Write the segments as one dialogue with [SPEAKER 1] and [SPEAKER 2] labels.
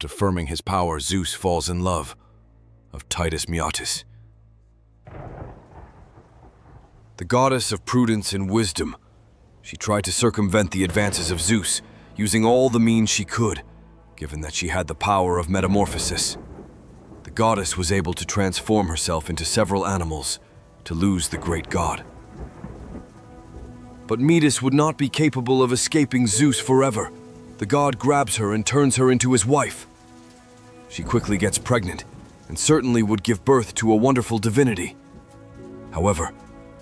[SPEAKER 1] affirming his power, Zeus falls in love of Titus Meatis. The goddess of prudence and wisdom, she tried to circumvent the advances of Zeus, using all the means she could, given that she had the power of metamorphosis. The goddess was able to transform herself into several animals to lose the great god. But Metis would not be capable of escaping Zeus forever. The god grabs her and turns her into his wife. She quickly gets pregnant and certainly would give birth to a wonderful divinity. However,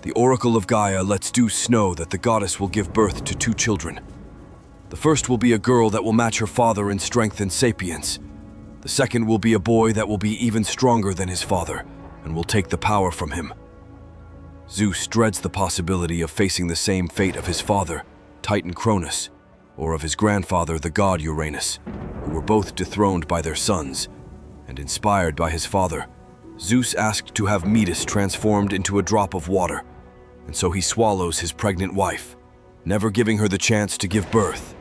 [SPEAKER 1] the Oracle of Gaia lets Zeus know that the goddess will give birth to 2 children. The first will be a girl that will match her father in strength and sapience. The second will be a boy that will be even stronger than his father and will take the power from him. Zeus dreads the possibility of facing the same fate of his father, Titan Cronus, or of his grandfather, the god Uranus, who were both dethroned by their sons, and inspired by his father, Zeus asked to have Metis transformed into a drop of water, and so he swallows his pregnant wife, never giving her the chance to give birth.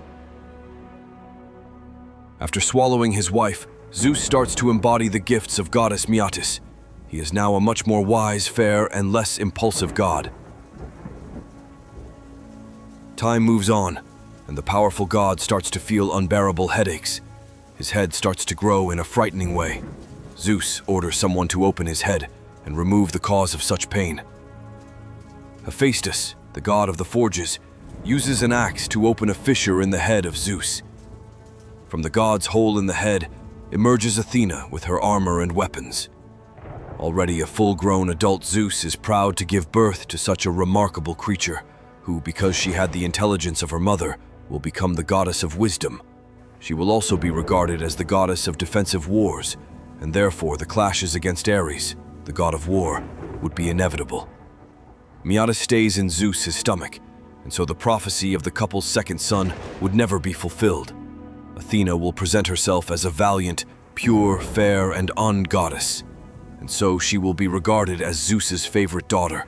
[SPEAKER 1] After swallowing his wife, Zeus starts to embody the gifts of goddess Meatis. He is now a much more wise, fair, and less impulsive god. Time moves on, and the powerful god starts to feel unbearable headaches. His head starts to grow in a frightening way. Zeus orders someone to open his head and remove the cause of such pain. Hephaestus, the god of the forges, uses an axe to open a fissure in the head of Zeus. From the god's hole in the head emerges Athena with her armor and weapons. Already a full-grown adult Zeus is proud to give birth to such a remarkable creature, who, because she had the intelligence of her mother, will become the goddess of wisdom. She will also be regarded as the goddess of defensive wars, and therefore the clashes against Ares, the god of war, would be inevitable. Meatis stays in Zeus's stomach, and so the prophecy of the couple's second son would never be fulfilled. Athena will present herself as a valiant, pure, fair, and un-goddess, and so she will be regarded as Zeus's favorite daughter,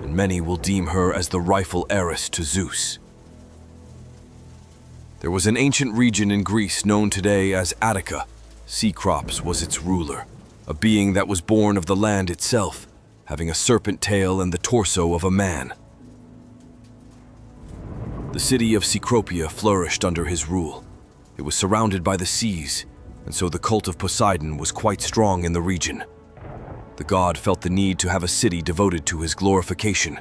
[SPEAKER 1] and many will deem her as the rightful heiress to Zeus. There was an ancient region in Greece known today as Attica. Cecrops was its ruler, a being that was born of the land itself, having a serpent tail and the torso of a man. The city of Cecropia flourished under his rule. It was surrounded by the seas, and so the cult of Poseidon was quite strong in the region. The god felt the need to have a city devoted to his glorification.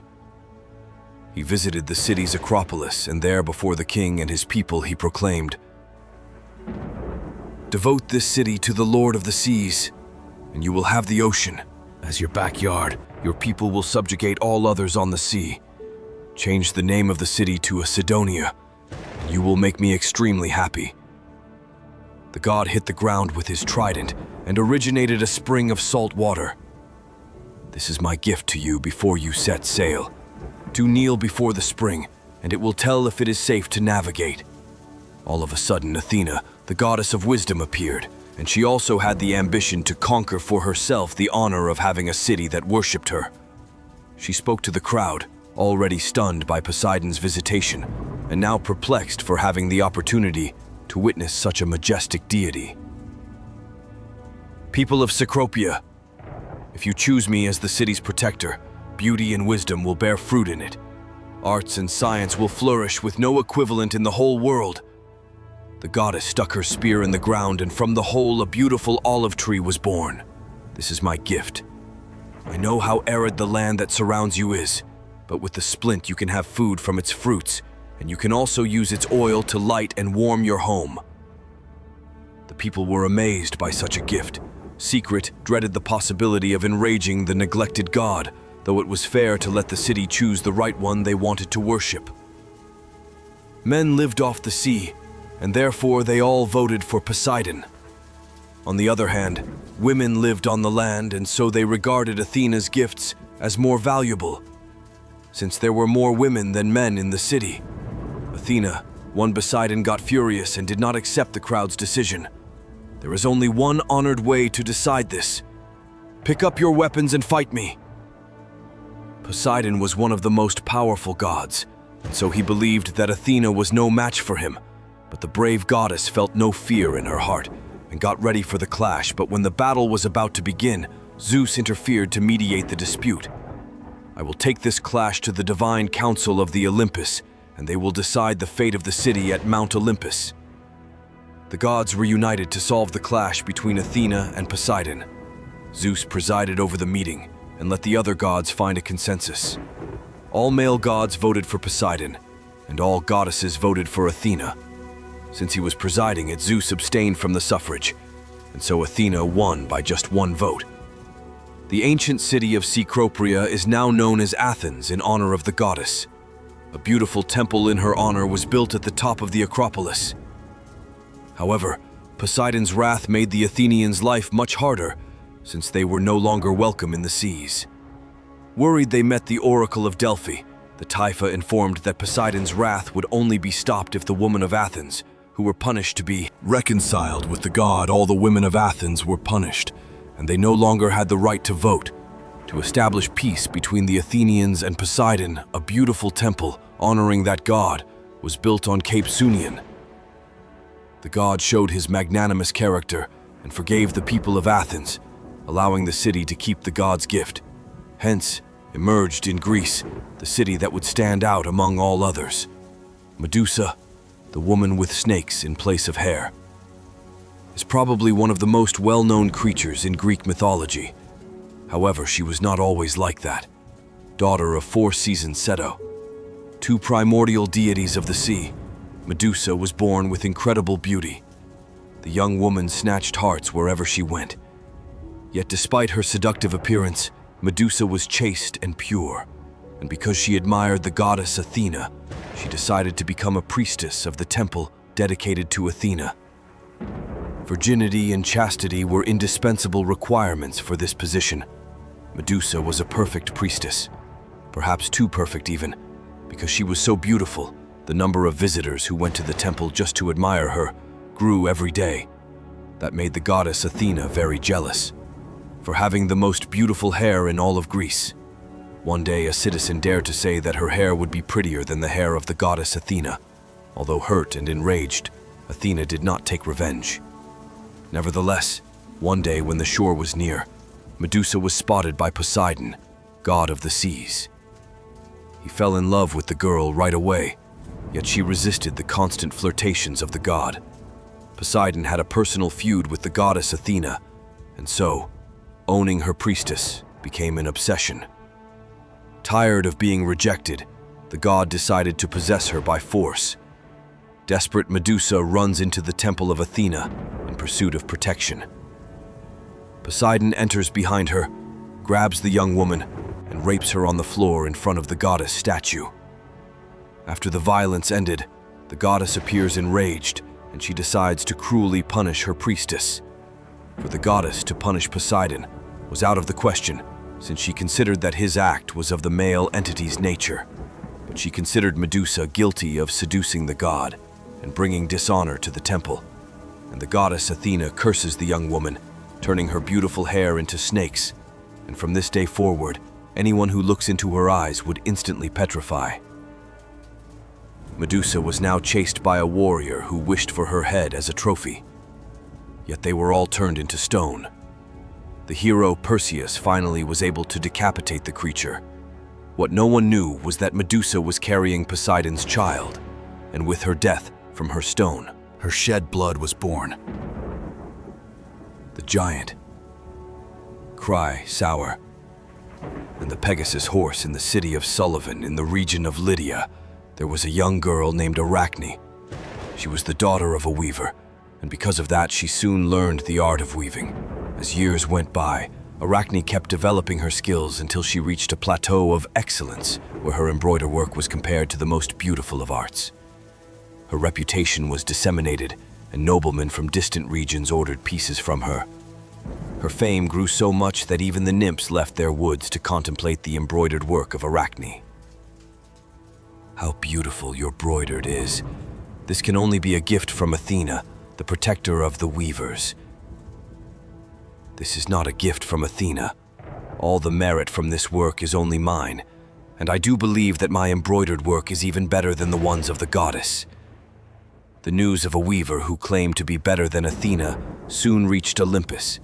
[SPEAKER 1] He visited the city's Acropolis, and there before the king and his people he proclaimed, "Devote this city to the Lord of the Seas, and you will have the ocean as your backyard. Your people will subjugate all others on the sea. Change the name of the city to Sidonia, and you will make me extremely happy." The god hit the ground with his trident and originated a spring of salt water. "This is my gift to you before you set sail. Do kneel before the spring, and it will tell if it is safe to navigate." All of a sudden, Athena, the goddess of wisdom, appeared, and she also had the ambition to conquer for herself the honor of having a city that worshipped her. She spoke to the crowd, already stunned by Poseidon's visitation, and now perplexed for having the opportunity to witness such a majestic deity. "People of Cecropia, if you choose me as the city's protector, beauty and wisdom will bear fruit in it. Arts and science will flourish with no equivalent in the whole world." The goddess stuck her spear in the ground, and from the hole a beautiful olive tree was born. "This is my gift. I know how arid the land that surrounds you is, but with the splint you can have food from its fruits, and you can also use its oil to light and warm your home." The people were amazed by such a gift. Secret dreaded the possibility of enraging the neglected god, though it was fair to let the city choose the right one they wanted to worship. Men lived off the sea, and therefore they all voted for Poseidon. On the other hand, women lived on the land, and so they regarded Athena's gifts as more valuable, since there were more women than men in the city. Athena, one Poseidon, got furious and did not accept the crowd's decision. "There is only one honored way to decide this. Pick up your weapons and fight me." Poseidon was one of the most powerful gods, and so he believed that Athena was no match for him, but the brave goddess felt no fear in her heart, and got ready for the clash, but when the battle was about to begin, Zeus interfered to mediate the dispute. I will take this clash to the divine council of the Olympus, and they will decide the fate of the city at Mount Olympus. The gods were united to solve the clash between Athena and Poseidon. Zeus presided over the meeting and let the other gods find a consensus. All male gods voted for Poseidon, and all goddesses voted for Athena. Since he was presiding it, Zeus abstained from the suffrage, and so Athena won by just one vote. The ancient city of Cecropia is now known as Athens in honor of the goddess. A beautiful temple in her honor was built at the top of the Acropolis. However, Poseidon's wrath made the Athenians' life much harder, since they were no longer welcome in the seas. Worried, they met the Oracle of Delphi. The Typha informed that Poseidon's wrath would only be stopped if the women of Athens, who were punished to be reconciled with the god, all the women of Athens were punished, and they no longer had the right to vote. To establish peace between the Athenians and Poseidon, a beautiful temple honoring that god was built on Cape Sunion. The god showed his magnanimous character and forgave the people of Athens, allowing the city to keep the god's gift. Hence, emerged in Greece the city that would stand out among all others. Medusa, the woman with snakes in place of hair, is probably one of the most well-known creatures in Greek mythology. However, she was not always like that. Daughter of four-seasoned Ceto, two primordial deities of the sea, Medusa was born with incredible beauty. The young woman snatched hearts wherever she went. Yet despite her seductive appearance, Medusa was chaste and pure, and because she admired the goddess Athena, she decided to become a priestess of the temple dedicated to Athena. Virginity and chastity were indispensable requirements for this position. Medusa was a perfect priestess, perhaps too perfect even, because she was so beautiful. The number of visitors who went to the temple just to admire her grew every day. That made the goddess Athena very jealous for having the most beautiful hair in all of Greece. One day, a citizen dared to say that her hair would be prettier than the hair of the goddess Athena. Although hurt and enraged, Athena did not take revenge. Nevertheless, one day when the shore was near, Medusa was spotted by Poseidon, god of the seas. He fell in love with the girl right away, yet she resisted the constant flirtations of the god. Poseidon had a personal feud with the goddess Athena, and so, owning her priestess became an obsession. Tired of being rejected, the god decided to possess her by force. Desperate, Medusa runs into the temple of Athena in pursuit of protection. Poseidon enters behind her, grabs the young woman, and rapes her on the floor in front of the goddess statue. After the violence ended, the goddess appears enraged, and she decides to cruelly punish her priestess. For the goddess to punish Poseidon was out of the question, since she considered that his act was of the male entity's nature. But she considered Medusa guilty of seducing the god and bringing dishonor to the temple. And the goddess Athena curses the young woman, turning her beautiful hair into snakes. And from this day forward, anyone who looks into her eyes would instantly petrify. Medusa was now chased by a warrior who wished for her head as a trophy. Yet they were all turned into stone. The hero Perseus finally was able to decapitate the creature. What no one knew was that Medusa was carrying Poseidon's child, and with her death from her stone, her shed blood was born. The giant, Cry, Sour, and the Pegasus horse in the city of Sullivan in the region of Lydia, there was a young girl named Arachne. She was the daughter of a weaver, and because of that she soon learned the art of weaving. As years went by, Arachne kept developing her skills until she reached a plateau of excellence where her embroider work was compared to the most beautiful of arts. Her reputation was disseminated, and noblemen from distant regions ordered pieces from her. Her fame grew so much that even the nymphs left their woods to contemplate the embroidered work of Arachne. How beautiful your broidered is. This can only be a gift from Athena, the protector of the weavers. This is not a gift from Athena. All the merit from this work is only mine, and I do believe that my embroidered work is even better than the ones of the goddess. The news of a weaver who claimed to be better than Athena soon reached Olympus.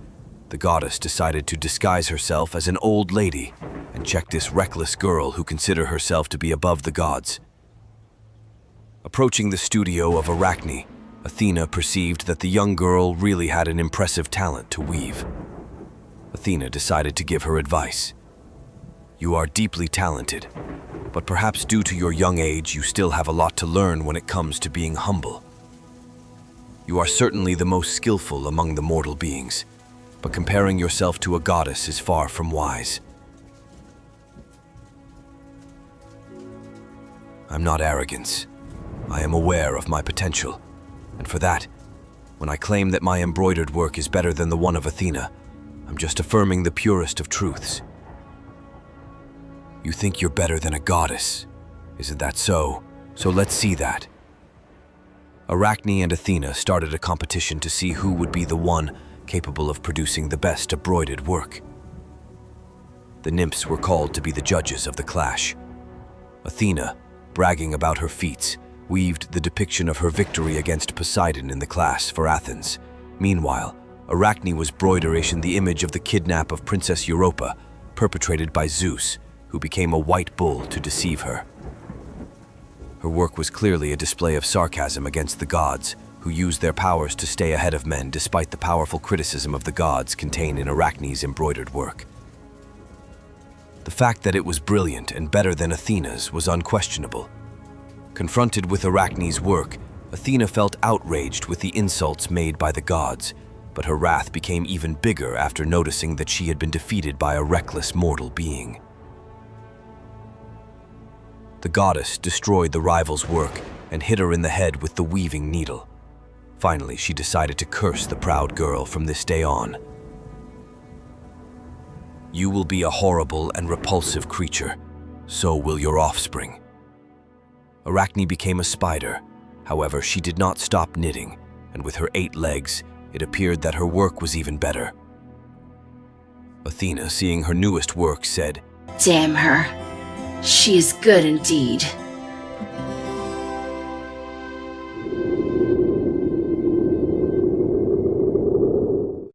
[SPEAKER 1] The goddess decided to disguise herself as an old lady and check this reckless girl who considered herself to be above the gods. Approaching the studio of Arachne, Athena perceived that the young girl really had an impressive talent to weave. Athena decided to give her advice. You are deeply talented, but perhaps due to your young age, you still have a lot to learn when it comes to being humble. You are certainly the most skillful among the mortal beings, but comparing yourself to a goddess is far from wise. I'm not arrogant. I am aware of my potential, and for that, when I claim that my embroidered work is better than the one of Athena, I'm just affirming the purest of truths. You think you're better than a goddess. Isn't that so? So let's see that. Arachne and Athena started a competition to see who would be the one capable of producing the best embroidered work. The nymphs were called to be the judges of the clash. Athena, bragging about her feats, weaved the depiction of her victory against Poseidon in the class for Athens. Meanwhile, Arachne was broidering the image of the kidnap of Princess Europa, perpetrated by Zeus, who became a white bull to deceive her. Her work was clearly a display of sarcasm against the gods, who used their powers to stay ahead of men despite the powerful criticism of the gods contained in Arachne's embroidered work. The fact that it was brilliant and better than Athena's was unquestionable. Confronted with Arachne's work, Athena felt outraged with the insults made by the gods, but her wrath became even bigger after noticing that she had been defeated by a reckless mortal being. The goddess destroyed the rival's work and hit her in the head with the weaving needle. Finally, she decided to curse the proud girl from this day on. You will be a horrible and repulsive creature. So will your offspring. Arachne became a spider. However, she did not stop knitting, and with her 8 legs, it appeared that her work was even better. Athena, seeing her newest work, said,
[SPEAKER 2] Damn her. She is good indeed.